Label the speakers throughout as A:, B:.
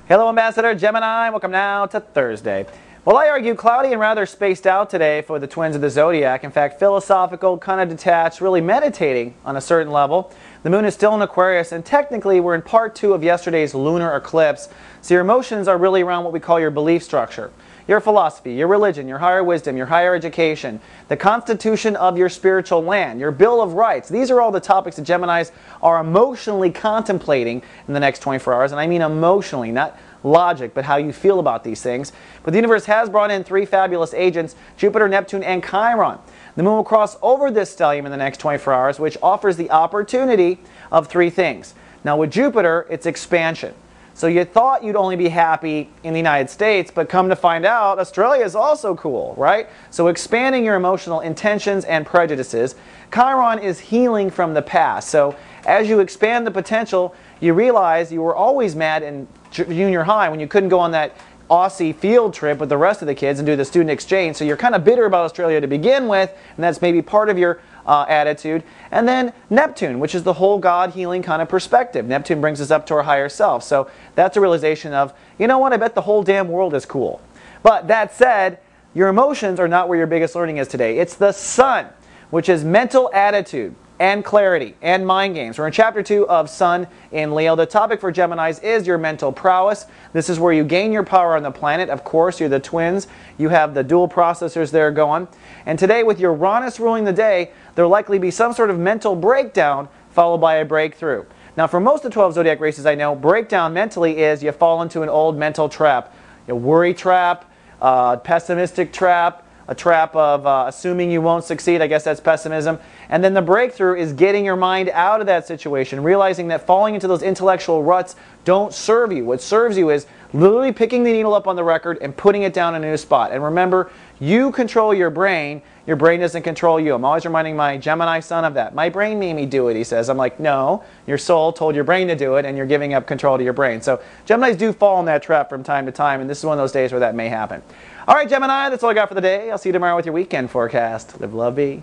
A: Hello, Ambassador Gemini. Welcome now to Thursday. Well, I argue cloudy and rather spaced out today for the twins of the zodiac. In fact, philosophical, kind of detached, really meditating on a certain level. The moon is still in Aquarius, and technically we're in part 2 of yesterday's lunar eclipse. So your emotions are really around what we call your belief structure. Your philosophy, your religion, your higher wisdom, your higher education, the constitution of your spiritual land, your Bill of Rights. These are all the topics that Geminis are emotionally contemplating in the next 24 hours. And I mean emotionally, not logic, but how you feel about these things. But the universe has brought in 3 fabulous agents, Jupiter, Neptune, and Chiron. The moon will cross over this stellium in the next 24 hours, which offers the opportunity of 3 things. Now with Jupiter, it's expansion. So you thought you'd only be happy in the United States, but come to find out, Australia is also cool, right? So expanding your emotional intentions and prejudices. Chiron is healing from the past. So as you expand the potential, you realize you were always mad in junior high when you couldn't go on that Aussie field trip with the rest of the kids and do the student exchange. So you're kind of bitter about Australia to begin with, and that's maybe part of your attitude. And then Neptune, which is the whole God healing kind of perspective. Neptune brings us up to our higher self. So that's a realization of, you know what, I bet the whole damn world is cool. But that said, your emotions are not where your biggest learning is today. It's the Sun, which is mental attitude and clarity and mind games. We're in chapter 2 of Sun in Leo. The topic for Geminis is your mental prowess. This is where you gain your power on the planet. Of course, you're the twins. You have the dual processors there going. And today, with your Uranus ruling the day, there'll likely be some sort of mental breakdown followed by a breakthrough. Now, for most of the 12 zodiac races I know, breakdown mentally is you fall into an old mental trap. A worry trap, pessimistic trap, a trap of assuming you won't succeed. I guess that's pessimism. And then the breakthrough is getting your mind out of that situation, realizing that falling into those intellectual ruts don't serve you. What serves you is literally picking the needle up on the record and putting it down in a new spot. And remember, you control your brain doesn't control you. I'm always reminding my Gemini son of that. My brain made me do it, he says. I'm like, no, your soul told your brain to do it, and you're giving up control to your brain. So Geminis do fall in that trap from time to time, and this is one of those days where that may happen. All right, Gemini, that's all I got for the day. I'll see you tomorrow with your weekend forecast. Live, love, be.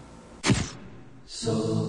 A: So